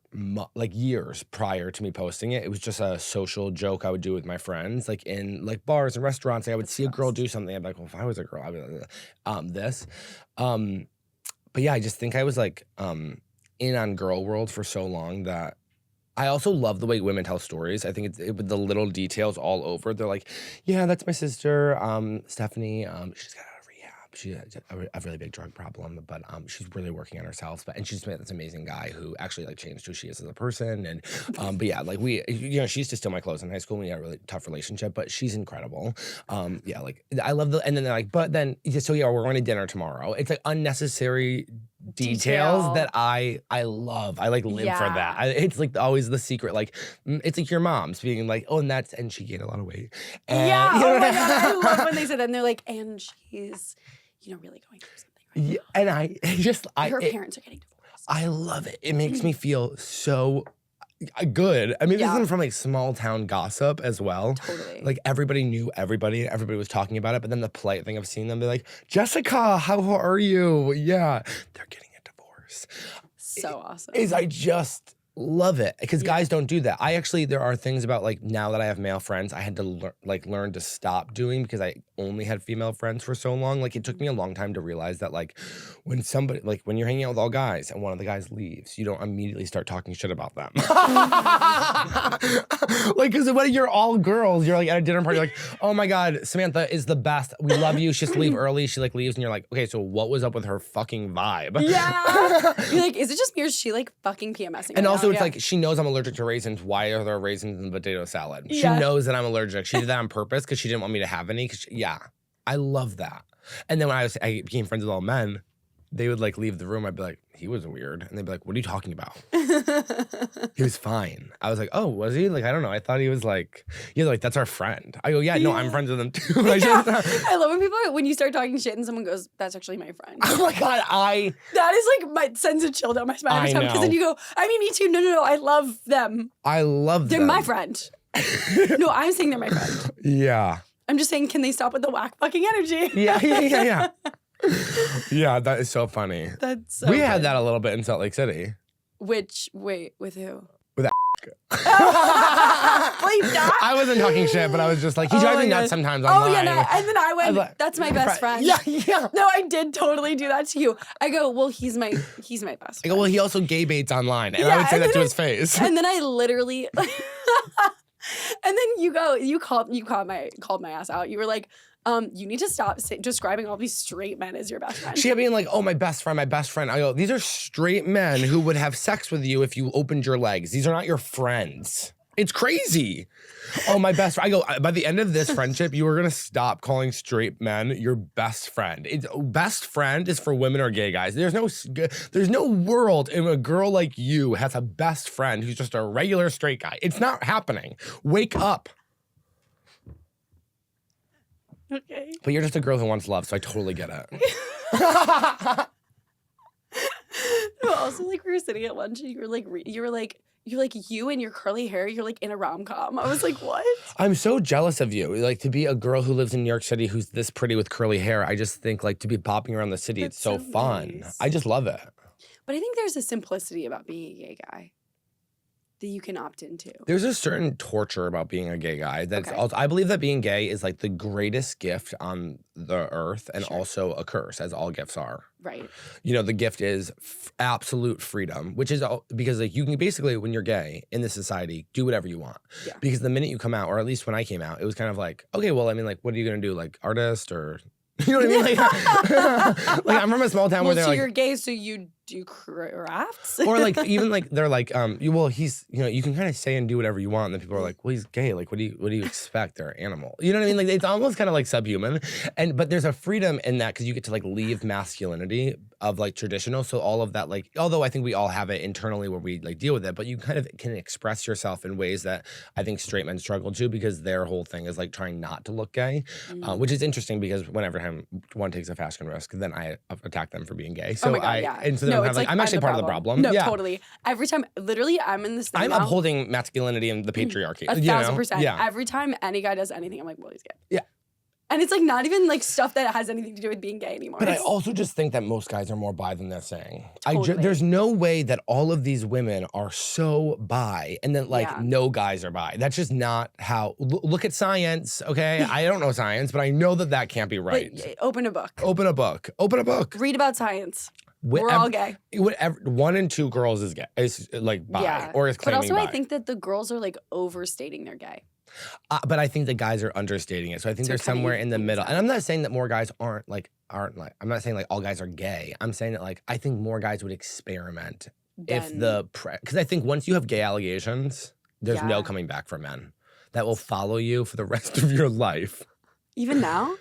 A: like years prior to me posting it, it was just a social joke I would do with my friends, like in like bars and restaurants. Like I would
B: That's
A: see a girl
B: gross.
A: do something, I'd be like, well, if I was a girl, I'd be like, this. But yeah, I just think I was like in on girl world for so long that I also love the way women tell stories. I think with the little details all over. They're like, yeah, that's my sister, Stephanie. She's got out of rehab. She has a really big drug problem, but she's really working on herself. And she's met this amazing guy who actually like changed who she is as a person. And but yeah, like she used to steal my clothes in high school. We had a really tough relationship, but she's incredible. Yeah, like I love and then they're like, but then so yeah, we're going to dinner tomorrow. It's like unnecessary details
B: Detail.
A: that I love. I like live for
B: Yeah.
A: that. It's like always the secret. Like it's like your mom's being like, oh, and she gained a lot of weight. And,
B: Yeah.
A: you know
B: Oh my
A: what
B: God. I love when they say that. And they're like, and she's, really going through something right
A: Yeah, and
B: now. Her parents are getting divorced.
A: I love it. It makes me feel so good. I mean, this
B: Yeah.
A: isn't from like small town gossip as well.
B: Totally.
A: Like everybody knew everybody, and everybody was talking about it. But then the polite thing of seeing them be like, Jessica, how are you? Yeah, they're getting a divorce.
B: so awesome.
A: I just love it because guys don't do that. There are things about like now that I have male friends, I had to learn to stop doing because I only had female friends for so long. Like it took me a long time to realize that like when when you're hanging out with all guys and one of the guys leaves, you don't immediately start talking shit about them. Like because when you're all girls, you're like at a dinner party, like, oh my God, Samantha is the best. We love you. She has to leave early. She like leaves, and you're like, okay, so what was up with her fucking vibe?
B: Yeah. You're like, is it just me or is she like fucking PMSing?
A: And
B: right
A: also,
B: now?
A: it's like she knows I'm allergic to raisins. Why are there raisins in potato salad? She
B: Yeah.
A: knows that I'm allergic. She did that on purpose because she didn't want me to have any. Yeah, I love that. And then when I became friends with all men, they would like leave the room. I'd be like, he was weird, and they'd be like, what are you talking about? He was fine. I was like, oh, was he? Like, I don't know. I thought he was like, yeah, like that's our friend. I go, yeah, no, I'm friends with him too. Like,
B: Yeah. I love when you start talking shit and someone goes, that's actually my friend.
A: oh my God,
B: That is like sends a chill down my spine every
A: I
B: time. Because then
A: know.
B: you go, I mean, me too. No. I love them.
A: I love
B: They're
A: them.
B: my friend. No, I'm saying they're my friend.
A: Yeah.
B: I'm just saying, can they stop with the whack fucking energy?
A: Yeah. Yeah, that is so funny.
B: That's so
A: We had
B: good.
A: that a little bit in Salt Lake City.
B: Wait, with who?
A: I
B: that.
A: wasn't talking shit, but I was just like, he
B: Oh
A: drives
B: my
A: me nuts
B: God.
A: sometimes
B: Oh
A: online.
B: yeah, no. And then I
A: I'm
B: went,
A: like,
B: that's my best friend.
A: Yeah.
B: No, I did totally do that to you. I go, well, he's my best
A: I
B: friend.
A: go, well, he also gay baits online, and I
B: Yeah,
A: would say
B: and
A: that to
B: then
A: his face.
B: And then I literally and then you called my ass out. You were like, you need to stop describing all these straight men as your best friend.
A: She kept being like, oh, my best friend. I go, these are straight men who would have sex with you if you opened your legs. These are not your friends. It's crazy. Oh, my best friend. I go, by the end of this friendship, you are going to stop calling straight men your best friend. Best friend is for women or gay guys. There's no world in a girl like you has a best friend who's just a regular straight guy. It's not happening. Wake up.
B: Okay.
A: But you're just a girl who wants love, so I totally get it.
B: No, also, like, we were sitting at lunch and you were like, you and your curly hair, you're like in a rom-com. I was like, what?
A: I'm so jealous of you. Like, to be a girl who lives in New York City who's this pretty with curly hair, I just think, like, to be popping around the city,
B: That's
A: it's so fun.
B: nice.
A: I just love it.
B: But I think there's a simplicity about being a gay guy that you can opt into.
A: There's a certain torture about being a gay guy. That's
B: Okay.
A: also, I believe that being gay is like the greatest gift on the earth and
B: Sure.
A: also a curse, as all gifts are.
B: Right.
A: You know, the gift is absolute freedom, which is because like you can basically, when you're gay in this society, do whatever you want.
B: Yeah.
A: Because the minute you come out, or at least when I came out, it was kind of like, okay, well, I mean, like, what are you gonna do? Like, artist or, you know what I mean? Like I'm from a small town
B: Well,
A: where they're
B: so
A: like,
B: you're gay, so you do crafts?
A: or like even like they're like he's you can kind of say and do whatever you want, and then people are like, well, he's gay, like what do you expect? They're an animal, you know what I mean? Like it's almost kind of like subhuman, but there's a freedom in that because you get to like leave masculinity of like traditional, so all of that, like, although I think we all have it internally where we like deal with it, but you kind of can express yourself in ways that I think straight men struggle to because their whole thing is like trying not to look gay, which is interesting because whenever one takes a fashion risk, then I attack them for being gay. So
B: Oh my God, yeah.
A: and so then
B: No,
A: I'm,
B: it's
A: like,
B: like,
A: I'm actually part of the problem.
B: No,
A: Yeah.
B: totally. Every time, literally, I'm in this thing
A: I'm
B: now,
A: upholding masculinity and the patriarchy.
B: 1,000%.
A: Yeah.
B: Every time any guy does anything, I'm like, well, he's gay.
A: Yeah.
B: And it's like not even like stuff that has anything to do with being gay anymore.
A: But I
B: It's-
A: also just think that most guys are more bi than they're saying.
B: Totally.
A: There's no way that all of these women are so bi and then like
B: Yeah.
A: no guys are bi. That's just not how. Look at science, okay? I don't know science, but I know that can't be right.
B: But, open a book.
A: Open a book. Open a book.
B: Read about science. We're
A: Whatever-
B: all gay.
A: Whatever, 1 in 2 girls is gay. Is like bi
B: Yeah.
A: or is
B: But
A: claiming
B: also,
A: bi.
B: I think that the girls are like overstating they're gay.
A: But I think the guys are understating it. So I think
B: So
A: they're
B: kind of
A: somewhere
B: you
A: in the
B: think
A: middle.
B: that.
A: And I'm not saying that more guys aren't like I'm not saying like all guys are gay. I'm saying that like I think more guys would experiment if
B: Then-
A: because I think once you have gay allegations, there's no
B: Yeah.
A: coming back for men. That will follow you for the rest of your life.
B: Even now?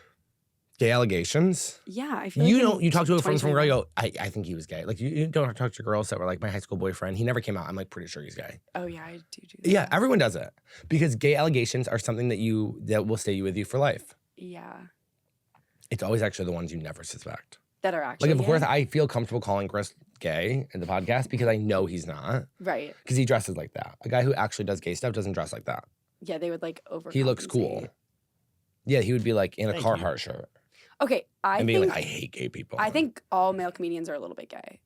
A: Gay allegations.
B: Yeah, I feel
A: You
B: like
A: don't. You talk to a friend from a girl. You
B: 2021
A: go. I think he was gay. Like you don't talk to girls that were like my high school boyfriend. He never came out. I'm like pretty sure he's gay.
B: Oh yeah, I do that.
A: Yeah, everyone does it because gay allegations are something that will stay with you for life.
B: Yeah.
A: It's always actually the ones you never suspect.
B: That are actually
A: Like, of course,
B: gay.
A: I feel comfortable calling Chris gay in the podcast because I know he's not.
B: Right.
A: Because he dresses like that. A guy who actually does gay stuff doesn't dress like that.
B: Yeah, they would like over.
A: He looks cool. Yeah, he would be like in a
D: Thank
A: Carhartt shirt
B: Okay, I
A: and being
B: think
A: like, I hate gay people.
B: I think all male comedians are a little bit gay.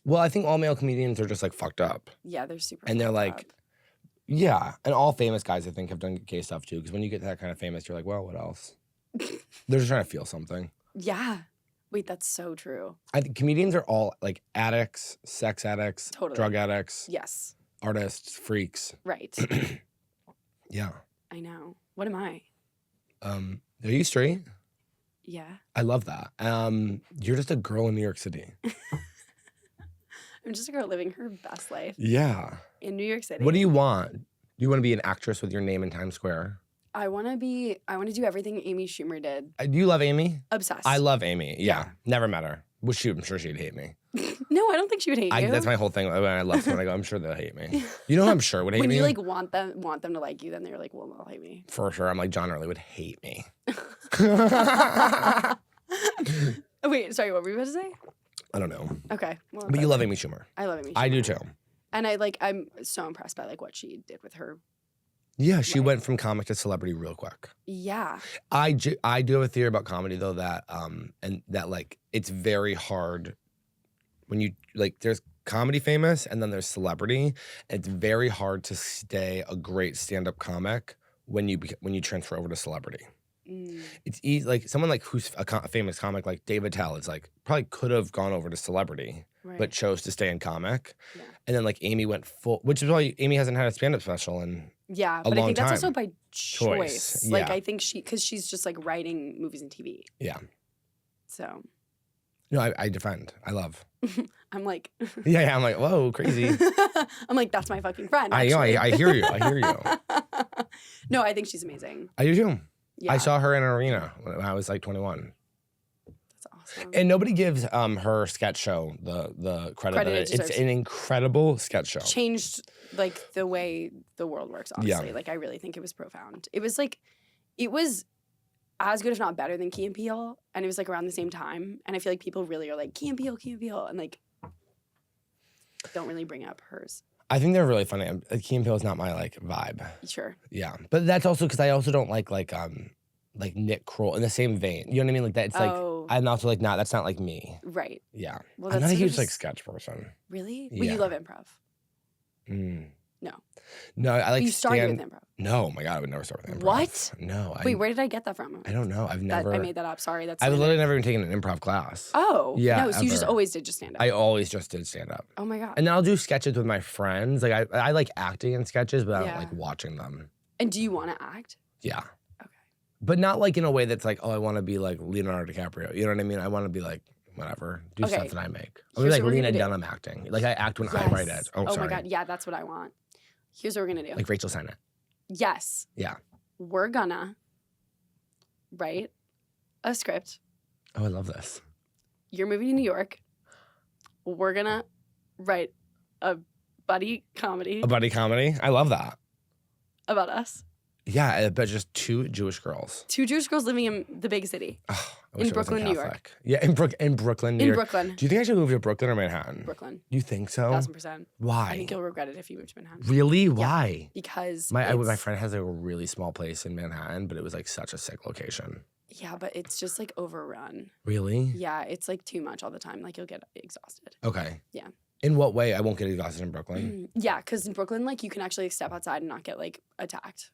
A: Well, I think all male comedians are just like fucked up.
B: Yeah, they're super.
A: And they're
B: fucked
A: like-
B: up.
A: Yeah. And all famous guys, I think, have done gay stuff too. Because when you get that kind of famous, you're like, well, what else? They're just trying to feel something.
B: Yeah. Wait, that's so true.
A: I think comedians are all like addicts, sex addicts,
B: Totally.
A: drug addicts,
B: Yes.
A: artists, freaks.
B: Right.
A: Yeah.
B: I know. What am I?
A: Are you straight?
B: Yeah.
A: I love that. You're just a girl in New York City.
B: I'm just a girl living her best life
A: Yeah.
B: in New York City.
A: What do you want? Do you want to be an actress with your name in Times Square?
B: I want to do everything Amy Schumer did.
A: Do you love Amy?
B: Obsessed.
A: I love Amy. Yeah.
B: Yeah.
A: Never met her. Well, shoot, I'm sure she'd hate me.
B: No, I don't think she would hate you.
A: That's my whole thing. When I love someone, I go, I'm sure they'll hate me. You know who I'm sure would hate
B: when
A: me?
B: you like want them to like you, then they're like, well, they'll hate me.
A: For sure. I'm like, John Early would hate me.
B: Wait, sorry, what were you about to say?
A: I don't know.
B: Okay. Well,
A: But you love Amy Schumer.
B: I love Amy Schumer.
A: I do too.
B: And I'm so impressed by like what she did with her.
A: Yeah, she
B: Right.
A: went from comic to celebrity real quick.
B: Yeah.
A: I do have a theory about comedy though that and that like it's very hard when you like there's comedy famous and then there's celebrity. It's very hard to stay a great stand-up comic when you transfer over to celebrity.
B: Mm.
A: It's easy like someone like who's a famous comic like David Tell is like probably could have gone over to celebrity
B: Right.
A: but chose to stay in comic.
B: Yeah.
A: And then like Amy went full, which is why Amy hasn't had a stand-up special and
B: Yeah,
A: a
B: but I
A: long
B: think that's also
A: time.
B: by choice. Like
A: Yeah.
B: I think because she's just like writing movies and TV.
A: yeah.
B: So
A: No, I defend. I love.
B: I'm like,
A: Yeah, I'm like, whoa, crazy.
B: I'm like, that's my fucking friend.
A: I know.
B: Actually.
A: I hear you. I hear you.
B: No, I think she's amazing.
A: I do too.
B: Yeah,
A: I saw her in an arena when I was like 21.
B: that's awesome.
A: And nobody gives her sketch show the credit.
B: Credit it
A: It's
B: deserves.
A: an incredible sketch show.
B: Changed like the way the world works. Honestly,
A: Yeah.
B: like I really think it was profound. It was as good, if not better, than Key and Peele, and it was like around the same time. And I feel like people really are like Key and Peele, and like don't really bring up hers.
A: I think they're really funny. Key and Peele is not my like vibe.
B: Sure.
A: Yeah, but that's also because I also don't like Nick Kroll in the same vein. You know what I mean? Like that. It's like
B: Oh.
A: I'm also like not. That's not like me.
B: Right.
A: Yeah,
B: Well,
A: I'm
B: that's
A: not a
B: sort of
A: huge like
B: just-
A: sketch person.
B: Really? Well,
A: Yeah.
B: you love improv.
A: Mm.
B: No.
A: No, I like
B: You started
A: stand.
B: with improv.
A: No, oh my god, I would never start with improv.
B: What?
A: No.
B: Wait, where did I get that from?
A: I don't know. I've never.
B: I made that up. Sorry, that's.
A: I've
B: slander.
A: literally never even taken an improv class.
B: Oh.
A: Yeah,
B: No, so you just
A: ever.
B: always did just stand up.
A: I always just did stand up.
B: Oh my god.
A: And then I'll do sketches with my friends. Like I like acting in sketches, but I don't
B: Yeah.
A: like watching them.
B: And do you want to act?
A: Yeah.
B: Okay.
A: But not like in a way that's like, oh, I want to be like Leonardo DiCaprio. You know what I mean? I want to be like, whatever. Do
B: Okay.
A: stuff that I make. I'll be
B: Here's
A: like
B: what we're
A: Lena
B: gonna do.
A: Dunham acting. Like I act when I write it. Oh,
B: Oh
A: sorry.
B: my god. Yeah, that's what I want. Here's what we're gonna do.
A: Like Rachel Sennett.
B: Yes.
A: Yeah.
B: We're gonna write a script.
A: Oh, I love this.
B: You're moving to New York. We're gonna write a buddy comedy
A: A buddy comedy. I love that.
B: about us.
A: Yeah, but just two Jewish girls.
B: Two Jewish girls living in the big city.
A: Oh, I
B: In
A: wish I wasn't
B: Brooklyn, New York.
A: Catholic. Yeah, in Brooklyn, New
B: In
A: York.
B: Brooklyn.
A: Do you think I should move to Brooklyn or Manhattan?
B: Brooklyn.
A: You think so?
B: 1000%. I
A: Why?
B: think you'll regret it if you move to Manhattan.
A: Really? Why?
B: Because
A: My
B: it's-
A: friend has like, a really small place in Manhattan, but it was like such a sick location.
B: yeah, but it's just like overrun.
A: Really?
B: Yeah, it's like too much all the time. Like you'll get exhausted.
A: Okay.
B: Yeah.
A: In what way? I won't get exhausted in Brooklyn.
B: Yeah, because in Brooklyn, like you can actually step outside and not get like attacked.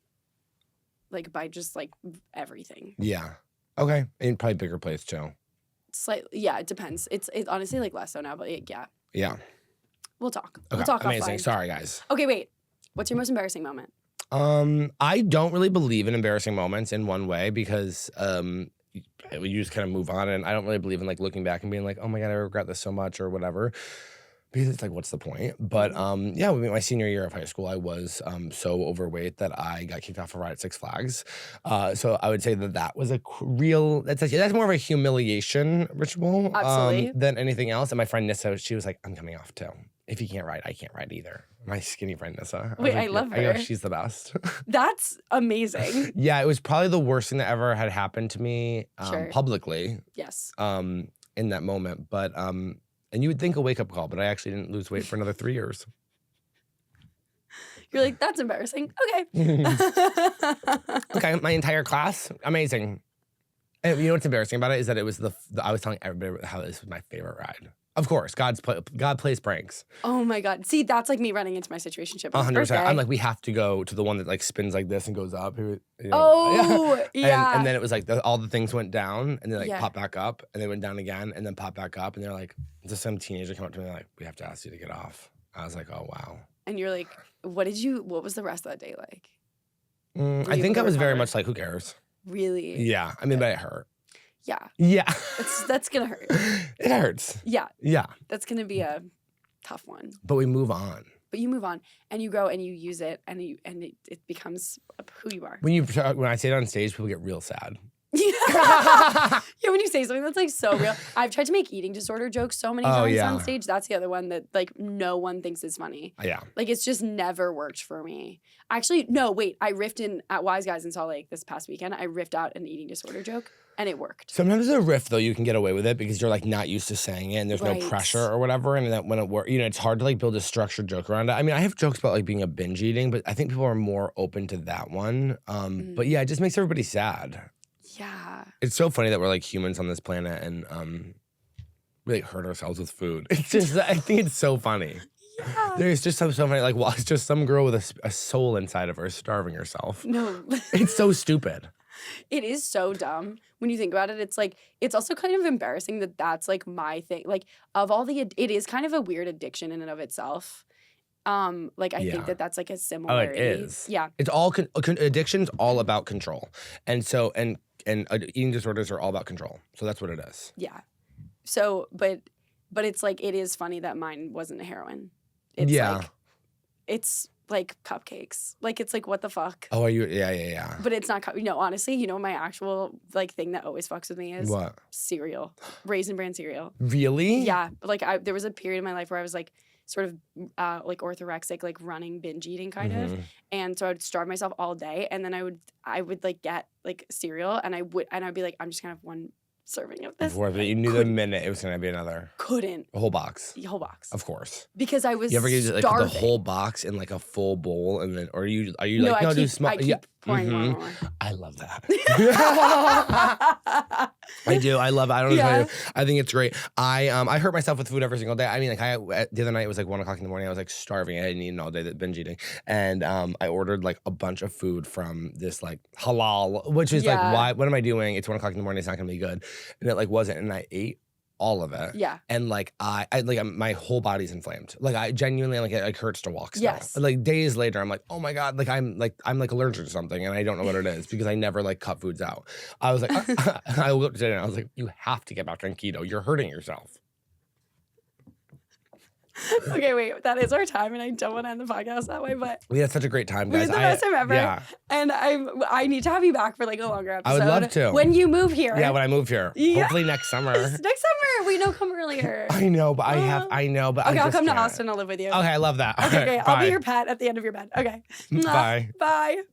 B: Like by just like everything.
A: Yeah. Okay. And probably bigger place too.
B: Slightly, yeah, it depends. It's honestly like less so now, but yeah,
A: Yeah.
B: we'll talk.
A: Okay.
B: We'll talk
A: Amazing.
B: offline.
A: Sorry, guys.
B: Okay, wait. What's your most embarrassing moment?
A: I don't really believe in embarrassing moments in one way because you just kind of move on, and I don't really believe in like looking back and being like, oh my god, I regret this so much or whatever. Because it's like, what's the point? But yeah, my senior year of high school, I was so overweight that I got kicked off a ride at Six Flags. So I would say that was a real. That's more of a humiliation ritual
B: Absolutely.
A: than anything else. And my friend Nissa, she was like, I'm coming off too. If you can't ride, I can't ride either. My skinny friend Nissa.
B: Wait,
A: was
B: I love
A: I go,
B: her.
A: she's the best.
B: That's amazing.
A: Yeah, it was probably the worst thing that ever had happened to me
B: Sure.
A: publicly
B: Yes.
A: in that moment. But and you would think a wake up call, but I actually didn't lose weight for another 3 years.
B: You're like, that's embarrassing. Okay.
A: Okay, my entire class, amazing. And you know what's embarrassing about it is that it was I was telling everybody how this was my favorite ride. Of course, God plays pranks.
B: Oh my God. See, that's like me running into my situationship on his
A: 100%.
B: birthday.
A: I'm like, we have to go to the one that like spins like this and goes up. You know,
B: oh, yeah.
A: And then it was like all the things went down and they like
B: Yeah.
A: pop back up and they went down again and then pop back up and they're like, just some teenager come up to me and they're like, we have to ask you to get off. I was like, oh wow.
B: And you're like, what was the rest of that day like? Were
A: I
B: you
A: think
B: able
A: I
B: to
A: was very
B: recover?
A: much like, who cares?
B: Really?
A: Yeah. I mean, but it hurt.
B: Yeah.
A: Yeah.
B: That's going to hurt.
A: It hurts.
B: Yeah.
A: Yeah.
B: That's going to be a tough one.
A: But we move on.
B: But you move on and you grow and you use it and it becomes who you are.
A: When I say it on stage, people get real sad.
B: Yeah, when you say something that's like so real. I've tried to make eating disorder jokes so many
A: Oh,
B: times
A: yeah.
B: on stage. That's the other one that like no one thinks is funny.
A: Yeah.
B: Like it's just never worked for me. Actually, no, wait. I riffed in at Wise Guys in Salt Lake this past weekend. I riffed out an eating disorder joke and it worked.
A: Sometimes a riff though, you can get away with it because you're like not used to saying it and there's
B: Right.
A: no pressure or whatever. And that when it works, it's hard to like build a structured joke around it. I mean, I have jokes about like being a binge eating, but I think people are more open to that one. But yeah, it just makes everybody sad.
B: Yeah.
A: It's so funny that we're like humans on this planet and we like hurt ourselves with food. It's just, I think it's so funny.
B: Yeah.
A: There's just so funny, like, well, it's just some girl with a soul inside of her starving herself.
B: No.
A: It's so stupid.
B: It is so dumb when you think about it. It's like, it's also kind of embarrassing that that's like my thing. Like of all it is kind of a weird addiction in and of itself. Like I
A: Yeah.
B: think that's like a
A: Oh,
B: similarity.
A: it is.
B: Yeah.
A: It's all addiction's all about control, and so and eating disorders are all about control. So that's what it is.
B: Yeah. So, but it's like, it is funny that mine wasn't heroin. It's
A: Yeah.
B: like, it's like cupcakes. Like, it's like, what the fuck?
A: Oh, are you? Yeah.
B: But it's not, honestly, my actual like thing that always fucks with me is
A: What?
B: cereal, Raisin Bran cereal.
A: Really?
B: Yeah. Like, there was a period in my life where I was like, sort of like orthorexic, like running binge eating kind of. And so I'd starve myself all day. And then I would like get like cereal and I'd be like, I'm just gonna have one serving of this.
A: Before that, you knew the minute it was gonna be another.
B: Couldn't.
A: A whole box.
B: The whole box.
A: Of course.
B: Because I was
A: You ever get like
B: starving.
A: the whole box in like a full bowl, and then, or are you
B: No,
A: like, no, do small?
B: I keep pouring more and more.
A: I love that. I do. I love it. I don't know.
B: Yeah.
A: I think it's great. I hurt myself with food every single day. I mean, like the other night it was like 1 o'clock in the morning. I was like starving. I hadn't eaten all day, that binge eating, and I ordered like a bunch of food from this like halal, which is like, why? What am I doing? It's 1 o'clock in the morning. It's not gonna be good, and it like wasn't. And I ate all of it.
B: Yeah.
A: And like I like my whole body's inflamed. Like I genuinely like it hurts to walk still.
B: Yes.
A: Like days later I'm like, "Oh my god, like I'm allergic to something and I don't know what it is because I never like cut foods out." I was like I looked at it and I was like, "You have to get back on keto. You're hurting yourself."
B: Okay, wait, that is our time, and I don't want to end the podcast that way, but
A: We had such a great time,
B: we
A: guys.
B: had the best time ever.
A: Yeah.
B: And I need to have you back for like a longer episode.
A: I would love to.
B: When you move here.
A: Yeah, when I move here.
B: Yes.
A: Hopefully next summer.
B: Next summer. We know, come earlier.
A: I know, but I know, but
B: Okay,
A: I
B: I'll
A: just
B: come to
A: can't.
B: Austin. I'll live with you.
A: Okay, I love that.
B: Okay, great. I'll
A: bye.
B: be your pet at the end of your bed. Okay.
A: Bye.
B: Bye.